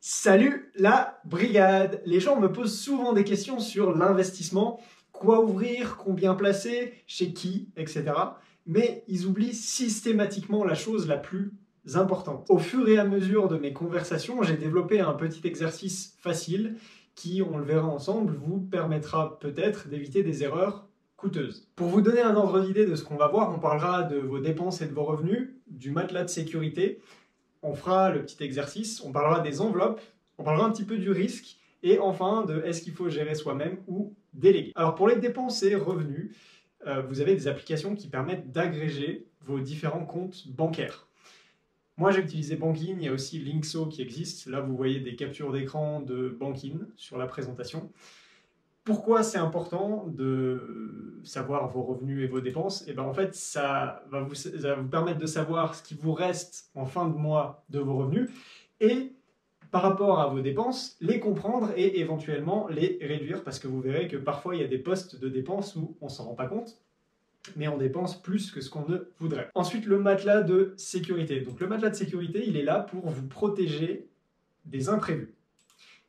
Salut la brigade! Les gens me posent souvent des questions sur l'investissement, quoi ouvrir, combien placer, chez qui, etc. Mais ils oublient systématiquement la chose la plus importante. Au fur et à mesure de mes conversations, j'ai développé un petit exercice facile qui, on le verra ensemble, vous permettra peut-être d'éviter des erreurs coûteuses. Pour vous donner un ordre d'idée de ce qu'on va voir, on parlera de vos dépenses et de vos revenus, du matelas de sécurité. On fera le petit exercice, on parlera des enveloppes, on parlera un petit peu du risque, et enfin de est-ce qu'il faut gérer soi-même ou déléguer. Alors pour les dépenses et revenus, vous avez des applications qui permettent d'agréger vos différents comptes bancaires. Moi j'ai utilisé Bankin, il y a aussi Linkso qui existe. Là vous voyez des captures d'écran de Bankin sur la présentation. Pourquoi c'est important de savoir vos revenus et vos dépenses? Et bien en fait, ça va vous permettre de savoir ce qui vous reste en fin de mois de vos revenus et par rapport à vos dépenses, les comprendre et éventuellement les réduire parce que vous verrez que parfois il y a des postes de dépenses où on ne s'en rend pas compte, mais on dépense plus que ce qu'on ne voudrait. Ensuite, le matelas de sécurité. Donc le matelas de sécurité, il est là pour vous protéger des imprévus.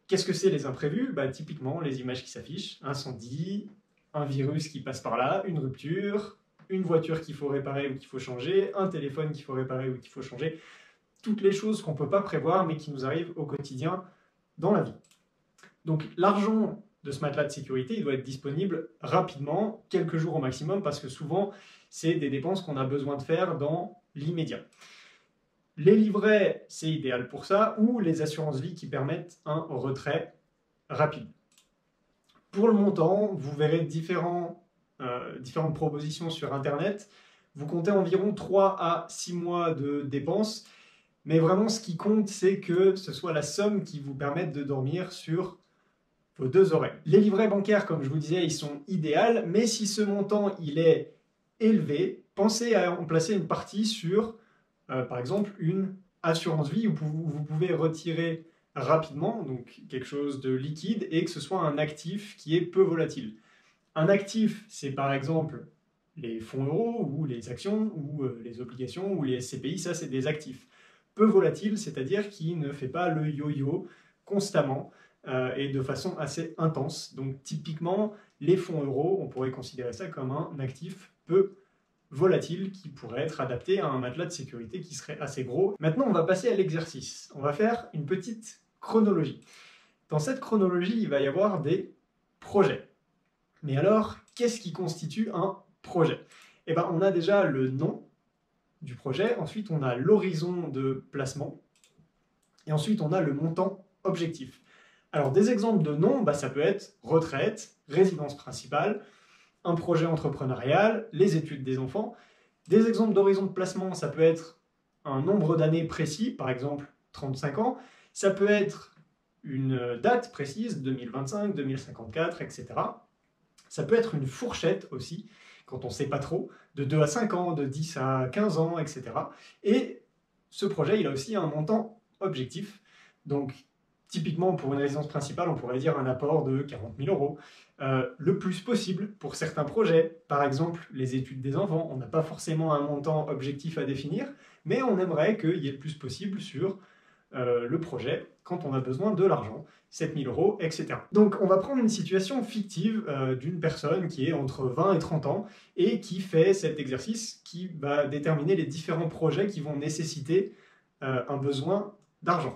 Qu'est-ce que c'est les imprévus? Typiquement, les images qui s'affichent, incendie, un virus qui passe par là, une rupture, une voiture qu'il faut réparer ou qu'il faut changer, un téléphone qu'il faut réparer ou qu'il faut changer. Toutes les choses qu'on ne peut pas prévoir mais qui nous arrivent au quotidien dans la vie. Donc l'argent de ce matelas de sécurité, il doit être disponible rapidement, quelques jours au maximum, parce que souvent, c'est des dépenses qu'on a besoin de faire dans l'immédiat. Les livrets, c'est idéal pour ça, ou les assurances-vie qui permettent un retrait rapide. Pour le montant, vous verrez différentes propositions sur Internet. Vous comptez environ 3 à 6 mois de dépenses, mais vraiment ce qui compte, c'est que ce soit la somme qui vous permette de dormir sur vos deux oreilles. Les livrets bancaires, comme je vous disais, ils sont idéaux, mais si ce montant il est élevé, pensez à en placer une partie sur par exemple, une assurance vie où vous pouvez retirer rapidement, donc quelque chose de liquide, et que ce soit un actif qui est peu volatile. Un actif, c'est par exemple les fonds euros, ou les actions, ou les obligations, ou les SCPI, ça c'est des actifs. Peu volatiles, c'est-à-dire qui ne fait pas le yo-yo constamment et de façon assez intense. Donc typiquement, les fonds euros, on pourrait considérer ça comme un actif peu volatile qui pourrait être adapté à un matelas de sécurité qui serait assez gros. Maintenant, on va passer à l'exercice. On va faire une petite chronologie. Dans cette chronologie, il va y avoir des projets. Mais alors, qu'est-ce qui constitue un projet? Eh bien, on a déjà le nom du projet, ensuite on a l'horizon de placement, et ensuite on a le montant objectif. Alors, des exemples de noms, ça peut être retraite, résidence principale, un projet entrepreneurial, les études des enfants. Des exemples d'horizon de placement, ça peut être un nombre d'années précis, par exemple 35 ans. Ça peut être une date précise, 2025, 2054, etc. Ça peut être une fourchette aussi, quand on ne sait pas trop, de 2 à 5 ans, de 10 à 15 ans, etc. Et ce projet, il a aussi un montant objectif. Donc, typiquement, pour une résidence principale, on pourrait dire un apport de 40 000 euros. Le plus possible pour certains projets, par exemple les études des enfants, on n'a pas forcément un montant objectif à définir, mais on aimerait qu'il y ait le plus possible sur le projet quand on a besoin de l'argent, 7 000 euros, etc. Donc on va prendre une situation fictive d'une personne qui est entre 20 et 30 ans et qui fait cet exercice qui va déterminer les différents projets qui vont nécessiter un besoin d'argent.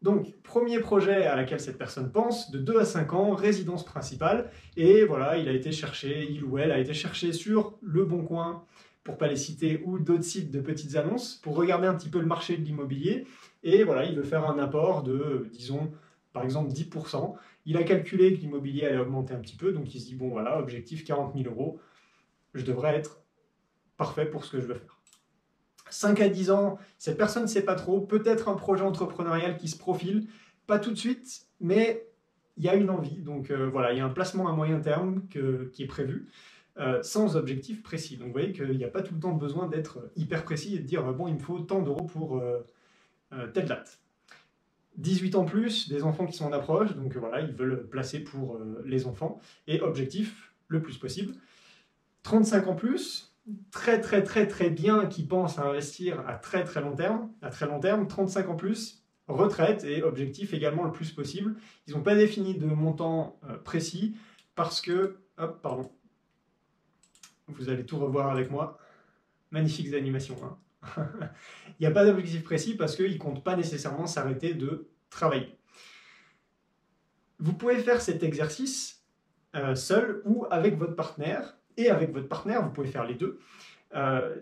Donc, premier projet à laquelle cette personne pense, de 2 à 5 ans, résidence principale, et voilà, il ou elle a été chercher sur Le Bon Coin, pour ne pas les citer, ou d'autres sites de petites annonces, pour regarder un petit peu le marché de l'immobilier, et voilà, il veut faire un apport de, disons, par exemple 10%. Il a calculé que l'immobilier allait augmenter un petit peu, donc il se dit, bon voilà, objectif 40 000 euros, je devrais être parfait pour ce que je veux faire. 5 à 10 ans, cette personne ne sait pas trop, peut-être un projet entrepreneurial qui se profile, pas tout de suite, mais il y a une envie. Donc voilà, il y a un placement à moyen terme qui est prévu, sans objectif précis. Donc vous voyez qu'il n'y a pas tout le temps besoin d'être hyper précis et de dire bon, il me faut tant d'euros pour telle date. 18 ans plus, des enfants qui sont en approche, donc voilà, ils veulent placer pour les enfants, et objectif le plus possible. 35 ans plus, très bien qui pensent à investir à très long terme, 35 ans plus, retraite et objectif également le plus possible. Ils n'ont pas défini de montant précis parce que, hop, pardon, vous allez tout revoir avec moi, magnifiques animations, hein. Il n'y a pas d'objectif précis parce qu'ils ne comptent pas nécessairement s'arrêter de travailler. Vous pouvez faire cet exercice seul ou avec votre partenaire, et avec votre partenaire, vous pouvez faire les deux.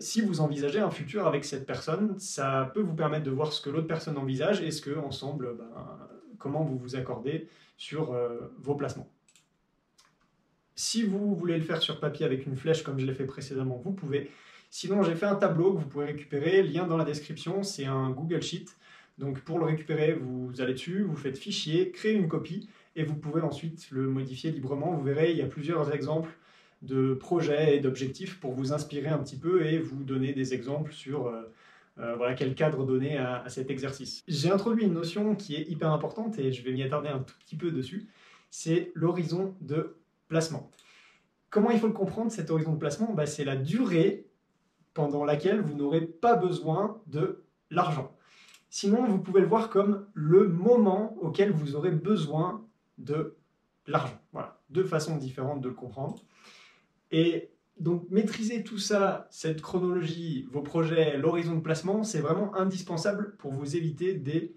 Si vous envisagez un futur avec cette personne, ça peut vous permettre de voir ce que l'autre personne envisage et ce que, ensemble, comment vous vous accordez sur vos placements. Si vous voulez le faire sur papier avec une flèche comme je l'ai fait précédemment, vous pouvez. Sinon, j'ai fait un tableau que vous pouvez récupérer, lien dans la description, c'est un Google Sheet. Donc pour le récupérer, vous allez dessus, vous faites fichier, créez une copie et vous pouvez ensuite le modifier librement. Vous verrez, il y a plusieurs exemples de projets et d'objectifs pour vous inspirer un petit peu et vous donner des exemples sur voilà, quel cadre donner à cet exercice. J'ai introduit une notion qui est hyper importante et je vais m'y attarder un tout petit peu dessus, c'est l'horizon de placement. Comment il faut le comprendre, cet horizon de placement? C'est la durée pendant laquelle vous n'aurez pas besoin de l'argent. Sinon, vous pouvez le voir comme le moment auquel vous aurez besoin de l'argent. Voilà, deux façons différentes de le comprendre. Et donc, maîtriser tout ça, cette chronologie, vos projets, l'horizon de placement, c'est vraiment indispensable pour vous éviter des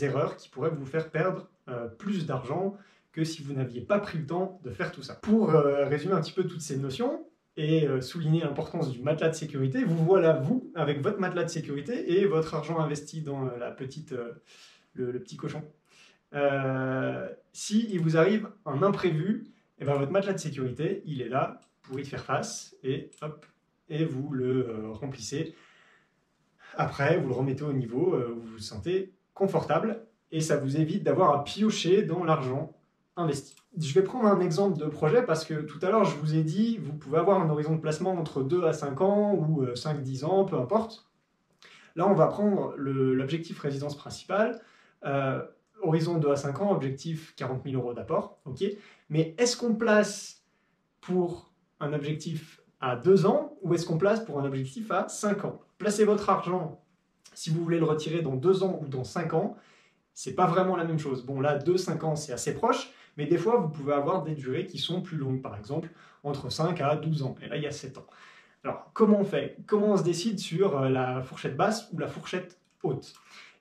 erreurs qui pourraient vous faire perdre plus d'argent que si vous n'aviez pas pris le temps de faire tout ça. Pour résumer un petit peu toutes ces notions et souligner l'importance du matelas de sécurité, vous voilà, vous, avec votre matelas de sécurité et votre argent investi dans le petit cochon. Si il vous arrive un imprévu, et votre matelas de sécurité, il est là pour y faire face et hop, et vous le remplissez. Après, vous le remettez au niveau où vous vous sentez confortable et ça vous évite d'avoir à piocher dans l'argent investi. Je vais prendre un exemple de projet parce que tout à l'heure, je vous ai dit, vous pouvez avoir un horizon de placement entre 2 à 5 ans ou 5-10 ans, peu importe. Là, on va prendre l'objectif résidence principale. Horizon 2 à 5 ans, objectif 40 000 € d'apport. Okay. Mais est-ce qu'on place pour un objectif à 2 ans ou est-ce qu'on place pour un objectif à 5 ans? Placez votre argent, si vous voulez le retirer dans 2 ans ou dans 5 ans, c'est pas vraiment la même chose. Bon, là, 2-5 ans, c'est assez proche, mais des fois, vous pouvez avoir des durées qui sont plus longues, par exemple, entre 5 à 12 ans. Et là, il y a 7 ans. Alors, comment on fait? Comment on se décide sur la fourchette basse ou la fourchette haute?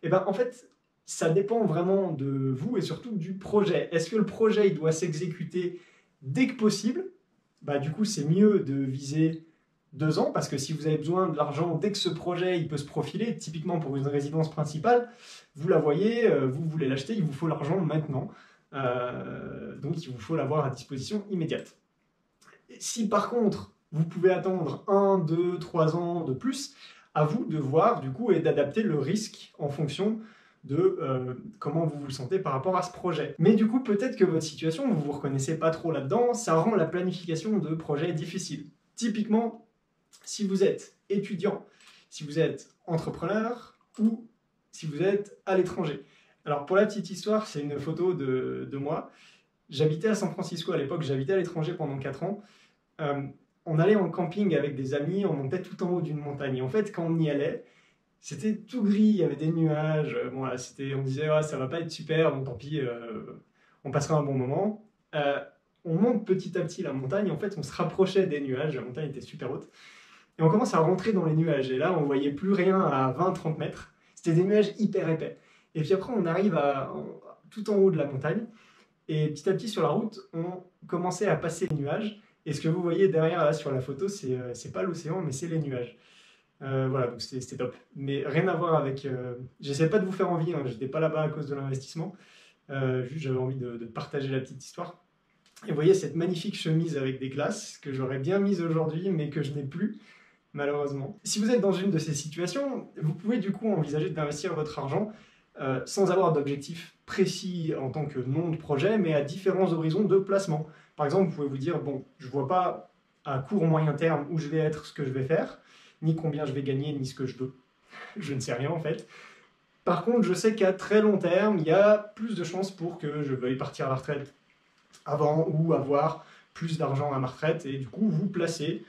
Eh bien, en fait, ça dépend vraiment de vous et surtout du projet. Est-ce que le projet il doit s'exécuter dès que possible? Du coup, c'est mieux de viser 2 ans, parce que si vous avez besoin de l'argent dès que ce projet il peut se profiler, typiquement pour une résidence principale, vous la voyez, vous voulez l'acheter, il vous faut l'argent maintenant. Donc il vous faut l'avoir à disposition immédiate. Si par contre, vous pouvez attendre 1, 2, 3 ans de plus, à vous de voir du coup et d'adapter le risque en fonction de comment vous vous sentez par rapport à ce projet. Mais du coup, peut-être que votre situation, vous ne vous reconnaissez pas trop là-dedans, ça rend la planification de projet difficile. Typiquement, si vous êtes étudiant, si vous êtes entrepreneur ou si vous êtes à l'étranger. Alors pour la petite histoire, c'est une photo de moi. J'habitais à San Francisco à l'époque, j'habitais à l'étranger pendant 4 ans. On allait en camping avec des amis, on montait tout en haut d'une montagne. Et en fait, quand on y allait, c'était tout gris, il y avait des nuages. Bon, là, on disait, ça va pas être super, bon tant pis, on passera un bon moment. On monte petit à petit la montagne, en fait, on se rapprochait des nuages, la montagne était super haute. Et on commence à rentrer dans les nuages. Et là, on voyait plus rien à 20-30 mètres. C'était des nuages hyper épais. Et puis après, on arrive tout en haut de la montagne. Et petit à petit, sur la route, on commençait à passer les nuages. Et ce que vous voyez derrière, là, sur la photo, c'est pas l'océan, mais c'est les nuages. Voilà, donc c'était top. Mais rien à voir avec... J'essaie pas de vous faire envie, hein, j'étais pas là-bas à cause de l'investissement. Juste, j'avais envie de partager la petite histoire. Et vous voyez cette magnifique chemise avec des glaces que j'aurais bien mise aujourd'hui, mais que je n'ai plus, malheureusement. Si vous êtes dans une de ces situations, vous pouvez du coup envisager d'investir votre argent sans avoir d'objectif précis en tant que nom de projet, mais à différents horizons de placement. Par exemple, vous pouvez vous dire, bon, je ne vois pas à court ou moyen terme où je vais être, ce que je vais faire, ni combien je vais gagner, ni ce que je veux. Je ne sais rien en fait. Par contre, je sais qu'à très long terme, il y a plus de chances pour que je veuille partir à la retraite avant ou avoir plus d'argent à ma retraite. Et du coup, vous placez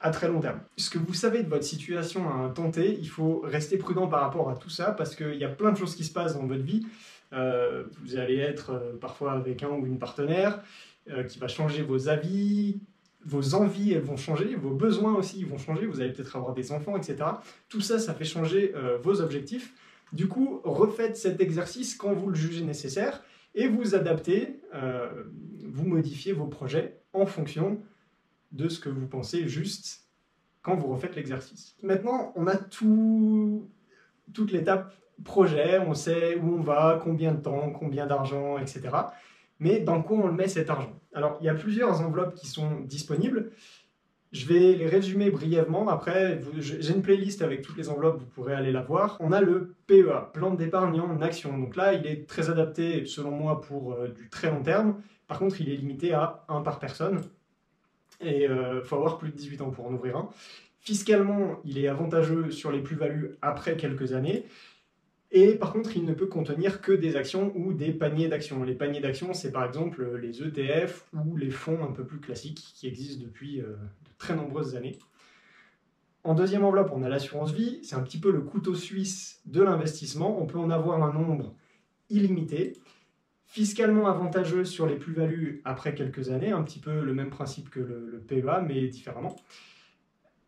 à très long terme. Ce que vous savez de votre situation à un temps T, il faut rester prudent par rapport à tout ça parce qu'il y a plein de choses qui se passent dans votre vie. Vous allez être parfois avec un ou une partenaire qui va changer vos avis, vos envies, elles vont changer, vos besoins aussi ils vont changer, vous allez peut-être avoir des enfants, etc. Tout ça, ça fait changer vos objectifs. Du coup, refaites cet exercice quand vous le jugez nécessaire et vous adaptez, vous modifiez vos projets en fonction de ce que vous pensez juste quand vous refaites l'exercice. Maintenant, on a toute l'étape projet, on sait où on va, combien de temps, combien d'argent, etc. Mais dans quoi on le met cet argent? Alors, il y a plusieurs enveloppes qui sont disponibles. Je vais les résumer brièvement. Après, j'ai une playlist avec toutes les enveloppes, vous pourrez aller la voir. On a le PEA, plan d'épargne en action. Donc là, il est très adapté, selon moi, pour du très long terme. Par contre, il est limité à 1 par personne. Et il faut avoir plus de 18 ans pour en ouvrir un. Fiscalement, il est avantageux sur les plus-values après quelques années. Et par contre, il ne peut contenir que des actions ou des paniers d'actions. Les paniers d'actions, c'est par exemple les ETF ou les fonds un peu plus classiques qui existent depuis de très nombreuses années. En deuxième enveloppe, on a l'assurance vie. C'est un petit peu le couteau suisse de l'investissement. On peut en avoir un nombre illimité. Fiscalement avantageux sur les plus-values après quelques années, un petit peu le même principe que le PEA, mais différemment.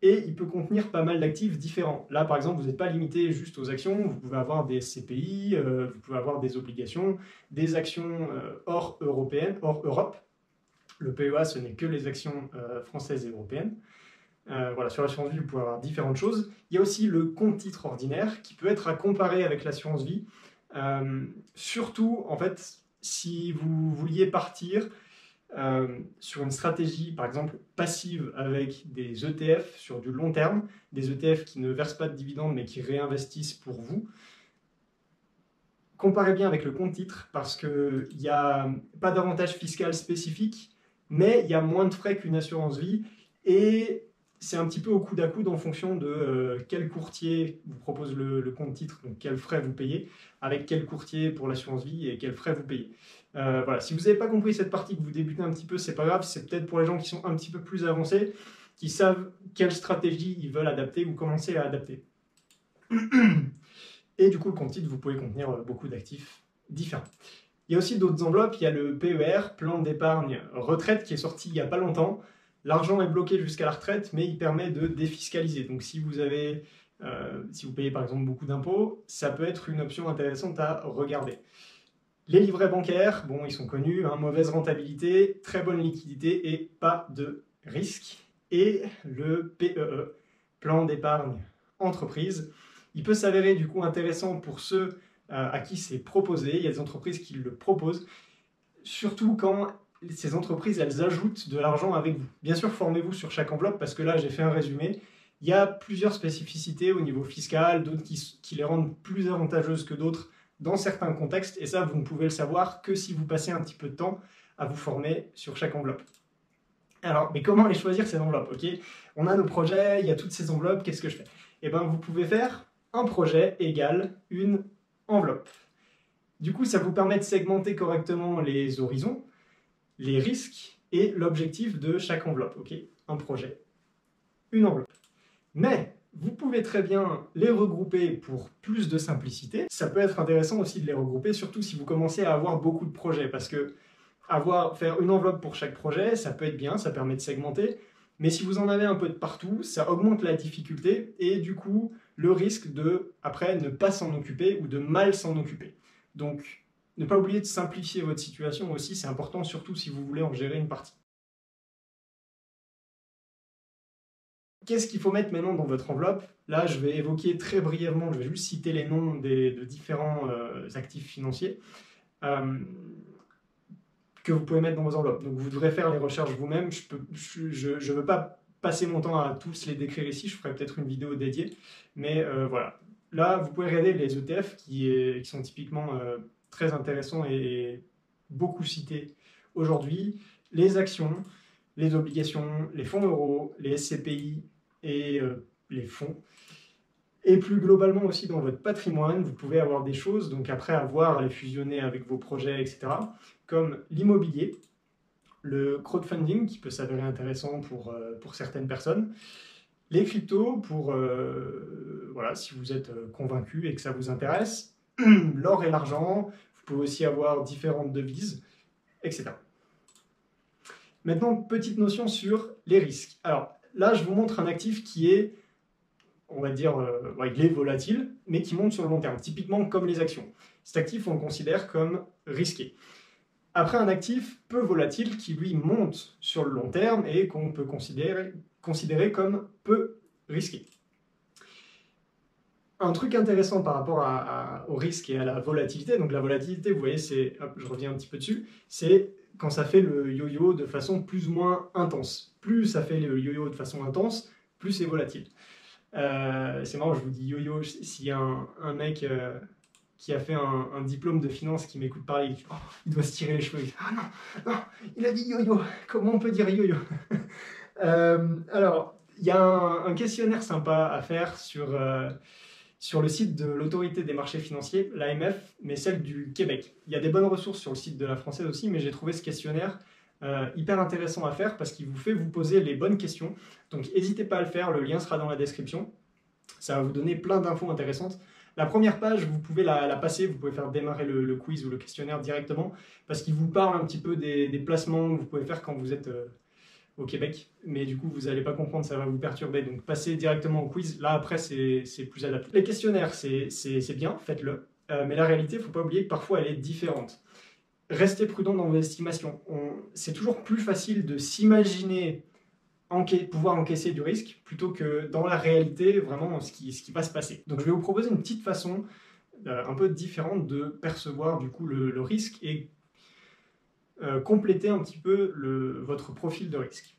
Et il peut contenir pas mal d'actifs différents. Là, par exemple, vous n'êtes pas limité juste aux actions, vous pouvez avoir des SCPI, vous pouvez avoir des obligations, des actions hors européennes, hors Europe. Le PEA, ce n'est que les actions françaises et européennes. Voilà, sur l'assurance vie, vous pouvez avoir différentes choses. Il y a aussi le compte titre ordinaire qui peut être à comparer avec l'assurance vie. Surtout, en fait, si vous vouliez partir sur une stratégie, par exemple, passive avec des ETF sur du long terme, des ETF qui ne versent pas de dividendes mais qui réinvestissent pour vous, comparez bien avec le compte titre parce qu'il n'y a pas d'avantage fiscal spécifique, mais il y a moins de frais qu'une assurance vie et c'est un petit peu au coude à coude en fonction de quel courtier vous propose le compte titre, donc quels frais vous payez, avec quel courtier pour l'assurance vie et quels frais vous payez. Voilà. Si vous n'avez pas compris cette partie, que vous débutez un petit peu, c'est pas grave, c'est peut-être pour les gens qui sont un petit peu plus avancés, qui savent quelle stratégie ils veulent adapter ou commencer à adapter. Et du coup, le compte titre, vous pouvez contenir beaucoup d'actifs différents. Il y a aussi d'autres enveloppes, il y a le PER, plan d'épargne retraite, qui est sorti il n'y a pas longtemps. L'argent est bloqué jusqu'à la retraite, mais il permet de défiscaliser. Donc si vous payez par exemple beaucoup d'impôts, ça peut être une option intéressante à regarder. Les livrets bancaires, bon, ils sont connus, hein, mauvaise rentabilité, très bonne liquidité et pas de risque. Et le PEE, plan d'épargne entreprise, il peut s'avérer du coup intéressant pour ceux à qui c'est proposé. Il y a des entreprises qui le proposent, surtout quand ces entreprises, elles ajoutent de l'argent avec vous. Bien sûr, formez-vous sur chaque enveloppe parce que là, j'ai fait un résumé. Il y a plusieurs spécificités au niveau fiscal, d'autres qui les rendent plus avantageuses que d'autres dans certains contextes. Et ça, vous ne pouvez le savoir que si vous passez un petit peu de temps à vous former sur chaque enveloppe. Alors, mais comment les choisir ces enveloppes, ok? On a nos projets, il y a toutes ces enveloppes, qu'est-ce que je fais? Eh bien, vous pouvez faire un projet égale une enveloppe. Du coup, ça vous permet de segmenter correctement les horizons, les risques et l'objectif de chaque enveloppe. Ok, un projet, une enveloppe. Mais vous pouvez très bien les regrouper pour plus de simplicité. Ça peut être intéressant aussi de les regrouper, surtout si vous commencez à avoir beaucoup de projets, parce que faire une enveloppe pour chaque projet, ça peut être bien, ça permet de segmenter, mais si vous en avez un peu de partout, ça augmente la difficulté et du coup, le risque de, après, ne pas s'en occuper ou de mal s'en occuper. Donc, ne pas oublier de simplifier votre situation aussi, c'est important, surtout si vous voulez en gérer une partie. Qu'est-ce qu'il faut mettre maintenant dans votre enveloppe? Là, je vais évoquer très brièvement, je vais juste citer les noms de différents actifs financiers que vous pouvez mettre dans vos enveloppes. Donc vous devrez faire les recherches vous-même. Je ne veux pas passer mon temps à tous les décrire ici, je ferai peut-être une vidéo dédiée. Mais voilà. Là, vous pouvez regarder les ETF qui sont typiquement très intéressants et beaucoup cités aujourd'hui. Les actions, les obligations, les fonds euros, les SCPI et les fonds. Et plus globalement aussi dans votre patrimoine, vous pouvez avoir des choses, donc après avoir les fusionner avec vos projets, etc., comme l'immobilier, le crowdfunding qui peut s'avérer intéressant pour certaines personnes, les cryptos pour, voilà, si vous êtes convaincu et que ça vous intéresse, l'or et l'argent, vous pouvez aussi avoir différentes devises, etc. Maintenant, petite notion sur les risques. Alors là, je vous montre un actif qui est, on va dire, il est volatile, mais qui monte sur le long terme, typiquement comme les actions. Cet actif, on le considère comme risqué. Après, un actif peu volatile qui, lui, monte sur le long terme et qu'on peut considérer comme peu risqué. Un truc intéressant par rapport au risque et à la volatilité, donc la volatilité, vous voyez, c'est, je reviens un petit peu dessus, c'est quand ça fait le yo-yo de façon plus ou moins intense. Plus ça fait le yo-yo de façon intense, plus c'est volatile. C'est marrant, je vous dis yo-yo, s'il y a un mec qui a fait un diplôme de finance qui m'écoute parler, il dit, oh, il doit se tirer les cheveux. Il dit, ah non, non, il a dit yo-yo, comment on peut dire yo-yo? Alors, il y a un questionnaire sympa à faire sur le site de l'autorité des marchés financiers, l'AMF, mais celle du Québec. Il y a des bonnes ressources sur le site de la française aussi, mais j'ai trouvé ce questionnaire hyper intéressant à faire parce qu'il vous fait vous poser les bonnes questions. Donc n'hésitez pas à le faire, le lien sera dans la description. Ça va vous donner plein d'infos intéressantes. La première page, vous pouvez la passer, vous pouvez faire démarrer le quiz ou le questionnaire directement parce qu'il vous parle un petit peu des placements que vous pouvez faire quand vous êtes au Québec, mais du coup vous n'allez pas comprendre, ça va vous perturber, donc passez directement au quiz, là après c'est plus adapté. Les questionnaires c'est bien, faites-le, mais la réalité, il ne faut pas oublier que parfois elle est différente. Restez prudent dans vos estimations, c'est toujours plus facile de s'imaginer pouvoir encaisser du risque plutôt que dans la réalité vraiment ce qui va se passer. Donc je vais vous proposer une petite façon un peu différente de percevoir du coup le risque et compléter un petit peu votre profil de risque.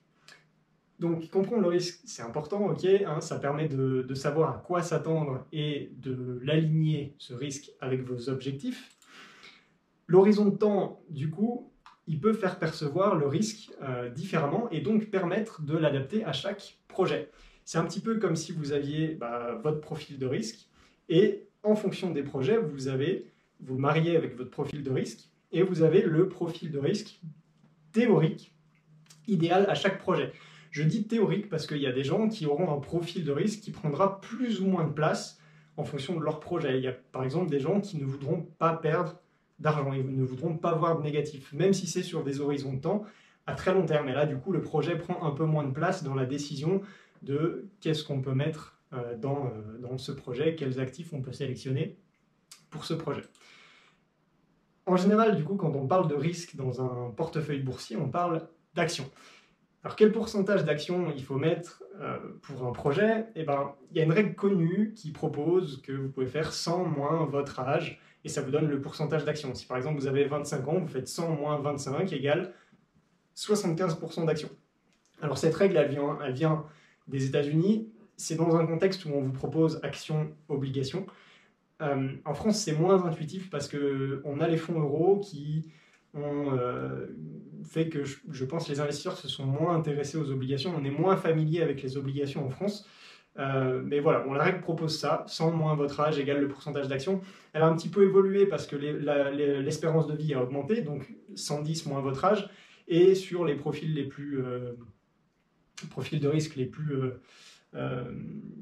Donc comprendre le risque, c'est important, ok, hein, ça permet de savoir à quoi s'attendre et de l'aligner, ce risque, avec vos objectifs. L'horizon de temps, du coup, il peut faire percevoir le risque différemment et donc permettre de l'adapter à chaque projet. C'est un petit peu comme si vous aviez votre profil de risque et en fonction des projets, vous mariez avec votre profil de risque et vous avez le profil de risque théorique idéal à chaque projet. Je dis théorique parce qu'il y a des gens qui auront un profil de risque qui prendra plus ou moins de place en fonction de leur projet. Il y a par exemple des gens qui ne voudront pas perdre d'argent, ils ne voudront pas voir de négatif, même si c'est sur des horizons de temps à très long terme. Et là, du coup, le projet prend un peu moins de place dans la décision de qu'est-ce qu'on peut mettre dans ce projet, quels actifs on peut sélectionner pour ce projet. En général, du coup, quand on parle de risque dans un portefeuille boursier, on parle d'actions. Alors, quel pourcentage d'actions il faut mettre pour un projet? Eh ben, il y a une règle connue qui propose que vous pouvez faire 100 moins votre âge, et ça vous donne le pourcentage d'actions. Si par exemple vous avez 25 ans, vous faites 100 moins 25 égale 75% d'actions. Alors cette règle, elle vient des États-Unis. C'est dans un contexte où on vous propose actions, obligations. En France, c'est moins intuitif parce qu'on a les fonds euros qui ont fait que je pense que les investisseurs se sont moins intéressés aux obligations. On est moins familier avec les obligations en France. Mais voilà, la règle propose ça, 100 moins votre âge égale le pourcentage d'actions. Elle a un petit peu évolué parce que l'espérance de vie a augmenté, donc 110 moins votre âge. Et sur les profils profils de risque les plus...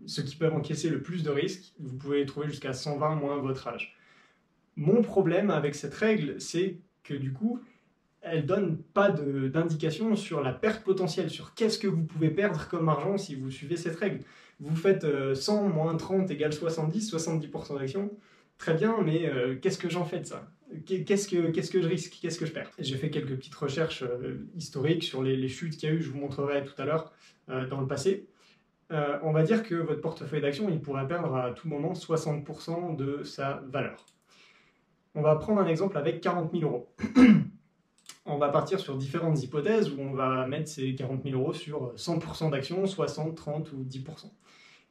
ceux qui peuvent encaisser le plus de risques, vous pouvez les trouver jusqu'à 120 moins votre âge. Mon problème avec cette règle, c'est que du coup, elle ne donne pas d'indication sur la perte potentielle, sur qu'est-ce que vous pouvez perdre comme argent si vous suivez cette règle. Vous faites 100 moins 30 égale 70, 70% d'actions, très bien, mais qu'est-ce que j'en fais de ça? Qu'est-ce que je risque? Qu'est-ce que je perds? J'ai fait quelques petites recherches historiques sur les chutes qu'il y a eu, je vous montrerai tout à l'heure dans le passé. On va dire que votre portefeuille d'actions, il pourrait perdre à tout moment 60% de sa valeur. On va prendre un exemple avec 40 000 euros. On va partir sur différentes hypothèses où on va mettre ces 40 000 euros sur 100% d'actions, 60, 30 ou 10%.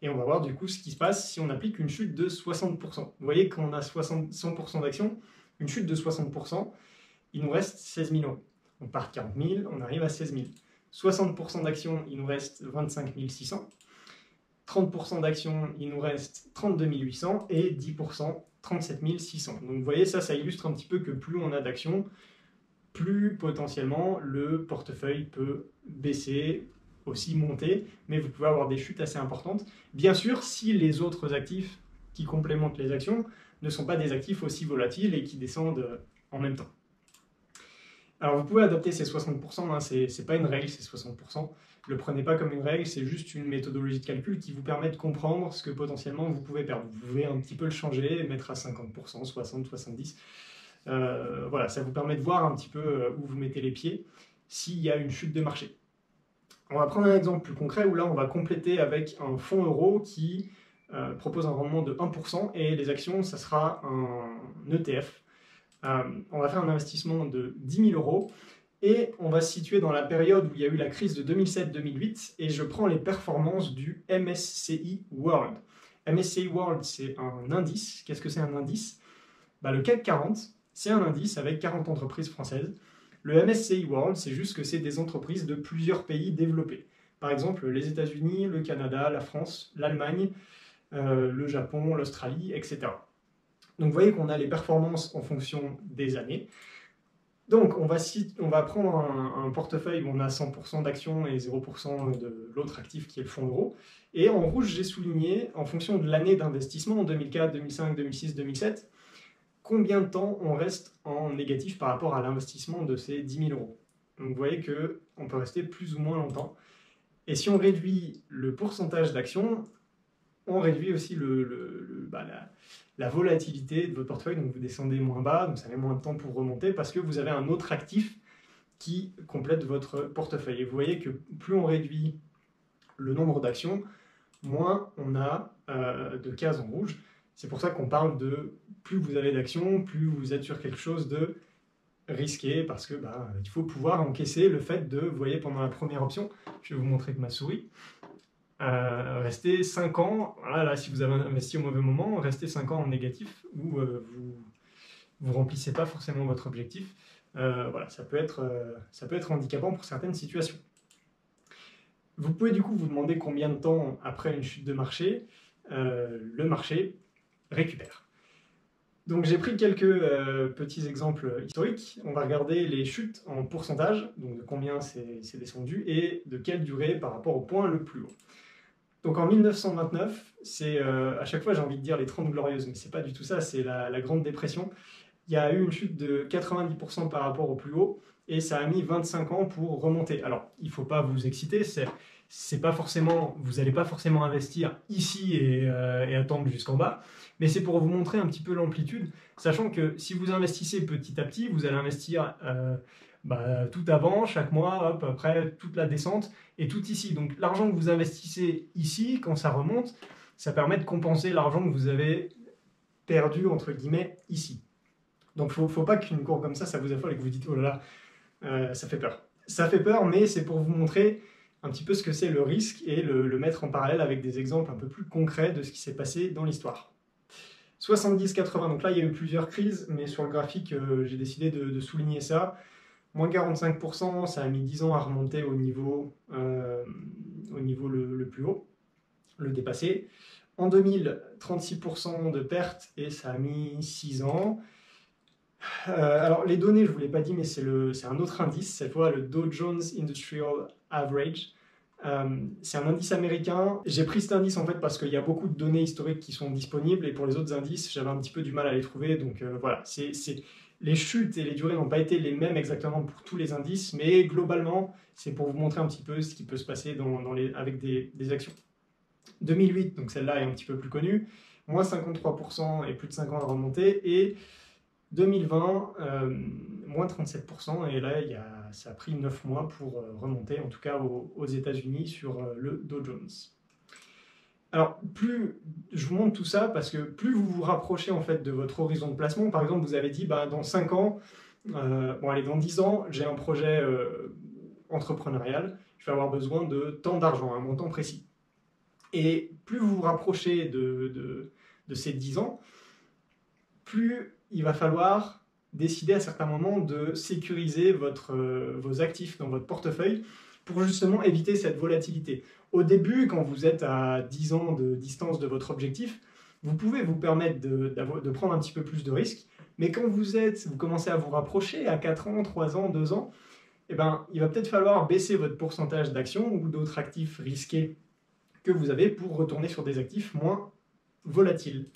Et on va voir du coup ce qui se passe si on applique une chute de 60%. Vous voyez, quand on a 100% d'actions, une chute de 60%, il nous reste 16 000 euros. On part de 40 000, on arrive à 16 000. 60% d'actions, il nous reste 25 600. 30% d'actions, il nous reste 32 800 et 10%, 37 600. Donc vous voyez, ça illustre un petit peu que plus on a d'actions, plus potentiellement le portefeuille peut baisser, aussi monter, mais vous pouvez avoir des chutes assez importantes. Bien sûr, si les autres actifs qui complémentent les actions ne sont pas des actifs aussi volatiles et qui descendent en même temps. Alors vous pouvez adopter ces 60%, hein, c'est pas une règle, c'est 60%. Ne le prenez pas comme une règle, c'est juste une méthodologie de calcul qui vous permet de comprendre ce que potentiellement vous pouvez perdre. Vous pouvez un petit peu le changer, mettre à 50%, 60, 70. Voilà, ça vous permet de voir un petit peu où vous mettez les pieds s'il y a une chute de marché. On va prendre un exemple plus concret où là on va compléter avec un fonds euro qui propose un rendement de 1% et les actions, ça sera un ETF. On va faire un investissement de 10 000 euros et on va se situer dans la période où il y a eu la crise de 2007-2008 et je prends les performances du MSCI World. MSCI World, c'est un indice. Qu'est-ce que c'est un indice? Le CAC 40, c'est un indice avec 40 entreprises françaises. Le MSCI World, c'est juste que c'est des entreprises de plusieurs pays développés. Par exemple, les États-Unis, le Canada, la France, l'Allemagne, le Japon, l'Australie, etc. Donc vous voyez qu'on a les performances en fonction des années. Donc on va prendre un portefeuille où on a 100% d'actions et 0% de l'autre actif qui est le fonds euro. Et en rouge, j'ai souligné, en fonction de l'année d'investissement, en 2004, 2005, 2006, 2007, combien de temps on reste en négatif par rapport à l'investissement de ces 10 000 euros. Donc vous voyez qu'on peut rester plus ou moins longtemps. Et si on réduit le pourcentage d'actions, on réduit aussi la volatilité de votre portefeuille, donc vous descendez moins bas, donc ça met moins de temps pour remonter parce que vous avez un autre actif qui complète votre portefeuille. Et vous voyez que plus on réduit le nombre d'actions, moins on a de cases en rouge. C'est pour ça qu'on parle de plus vous avez d'actions, plus vous êtes sur quelque chose de risqué parce que il faut pouvoir encaisser le fait de, vous voyez pendant la première option, je vais vous montrer avec ma souris, rester 5 ans, voilà, là, si vous avez investi au mauvais moment, restez 5 ans en négatif où vous ne remplissez pas forcément votre objectif. Voilà, ça peut être handicapant pour certaines situations. Vous pouvez du coup vous demander combien de temps après une chute de marché, le marché récupère. Donc j'ai pris quelques petits exemples historiques. On va regarder les chutes en pourcentage, donc de combien c'est descendu et de quelle durée par rapport au point le plus haut. Donc en 1929, c'est à chaque fois j'ai envie de dire les 30 glorieuses, mais c'est pas du tout ça, c'est la Grande Dépression. Il y a eu une chute de 90% par rapport au plus haut et ça a mis 25 ans pour remonter. Alors il ne faut pas vous exciter, c'est pas forcément, vous n'allez pas forcément investir ici et attendre jusqu'en bas, mais c'est pour vous montrer un petit peu l'amplitude, sachant que si vous investissez petit à petit, vous allez investir tout avant, chaque mois, hop, après toute la descente et tout ici. Donc l'argent que vous investissez ici, quand ça remonte, ça permet de compenser l'argent que vous avez perdu, entre guillemets, ici. Donc il ne faut pas qu'une courbe comme ça vous affole et que vous dites « oh là là, ça fait peur ». Ça fait peur, mais c'est pour vous montrer un petit peu ce que c'est le risque et le mettre en parallèle avec des exemples un peu plus concrets de ce qui s'est passé dans l'histoire. 70-80, donc là il y a eu plusieurs crises, mais sur le graphique j'ai décidé de souligner ça. Moins 45%, ça a mis 10 ans à remonter au niveau le plus haut, le dépasser. En 2000, 36% de pertes et ça a mis 6 ans. Alors les données, je ne vous l'ai pas dit, mais c'est un autre indice, cette fois le Dow Jones Industrial Average. C'est un indice américain. J'ai pris cet indice en fait parce qu'il y a beaucoup de données historiques qui sont disponibles et pour les autres indices, j'avais un petit peu du mal à les trouver. Donc voilà, les chutes et les durées n'ont pas été les mêmes exactement pour tous les indices, mais globalement, c'est pour vous montrer un petit peu ce qui peut se passer avec des actions. 2008, donc celle-là est un petit peu plus connue, moins 53% et plus de 5 ans à remonter, et 2020, moins 37%, et là ça a pris 9 mois pour remonter, en tout cas aux États-Unis sur le Dow Jones. Alors, je vous montre tout ça parce que plus vous vous rapprochez en fait de votre horizon de placement, par exemple, vous avez dit dans 5 ans, dans 10 ans, j'ai un projet entrepreneurial, je vais avoir besoin de tant d'argent, un montant précis. Et plus vous vous rapprochez de ces 10 ans, plus il va falloir décider à certains moments de sécuriser vos actifs dans votre portefeuille pour justement éviter cette volatilité. Au début, quand vous êtes à 10 ans de distance de votre objectif, vous pouvez vous permettre de prendre un petit peu plus de risques. Mais quand vous commencez à vous rapprocher à 4 ans, 3 ans, 2 ans, eh ben, il va peut-être falloir baisser votre pourcentage d'actions ou d'autres actifs risqués que vous avez pour retourner sur des actifs moins volatiles.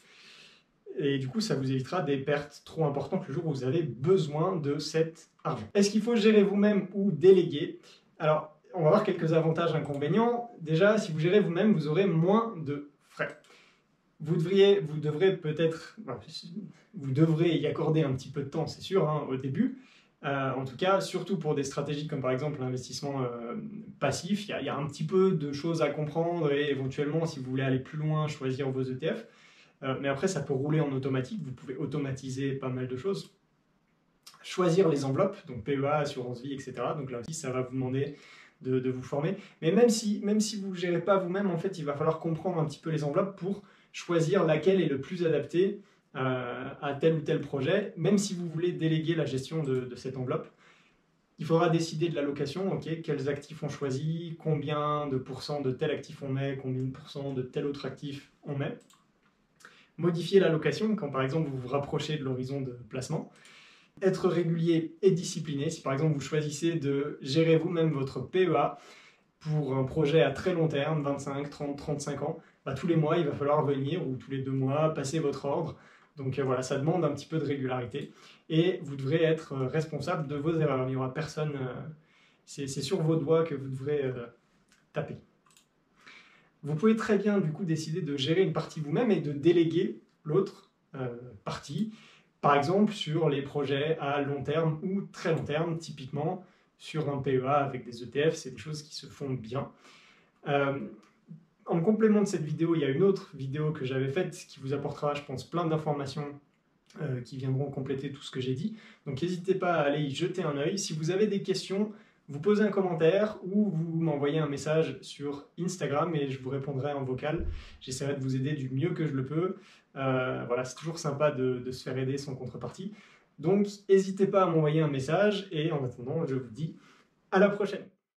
Et du coup, ça vous évitera des pertes trop importantes le jour où vous avez besoin de cet argent. Est-ce qu'il faut gérer vous-même ou déléguer? Alors, on va voir quelques avantages et inconvénients. Déjà, si vous gérez vous-même, vous aurez moins de frais. Vous devrez peut-être, vous devrez y accorder un petit peu de temps, c'est sûr, hein, au début. En tout cas, surtout pour des stratégies comme par exemple l'investissement passif, il y a un petit peu de choses à comprendre et éventuellement, si vous voulez aller plus loin, choisir vos ETF. Mais après, ça peut rouler en automatique. Vous pouvez automatiser pas mal de choses. Choisir les enveloppes, donc PEA, assurance vie, etc. Donc là aussi, ça va vous demander de vous former. Mais même si vous ne gérez pas vous-même, en fait, il va falloir comprendre un petit peu les enveloppes pour choisir laquelle est le plus adapté à tel ou tel projet. Même si vous voulez déléguer la gestion de cette enveloppe, il faudra décider de l'allocation, ok, quels actifs on choisit, combien de pourcents de tel actif on met, combien de pourcents de tel autre actif on met. Modifier l'allocation quand par exemple vous vous rapprochez de l'horizon de placement. Être régulier et discipliné. Si par exemple vous choisissez de gérer vous-même votre PEA pour un projet à très long terme, 25, 30, 35 ans, tous les mois il va falloir venir, ou tous les 2 mois, passer votre ordre. Donc voilà, ça demande un petit peu de régularité. Et vous devrez être responsable de vos erreurs. Il n'y aura personne, c'est sur vos doigts que vous devrez taper. Vous pouvez très bien du coup décider de gérer une partie vous-même et de déléguer l'autre partie, par exemple sur les projets à long terme ou très long terme, typiquement sur un PEA avec des ETF, c'est des choses qui se font bien. En complément de cette vidéo, il y a une autre vidéo que j'avais faite qui vous apportera, je pense, plein d'informations qui viendront compléter tout ce que j'ai dit. Donc n'hésitez pas à aller y jeter un œil. Si vous avez des questions, vous posez un commentaire ou vous m'envoyez un message sur Instagram et je vous répondrai en vocal. J'essaierai de vous aider du mieux que je le peux. Voilà, c'est toujours sympa de se faire aider sans contrepartie. Donc n'hésitez pas à m'envoyer un message et en attendant, je vous dis à la prochaine.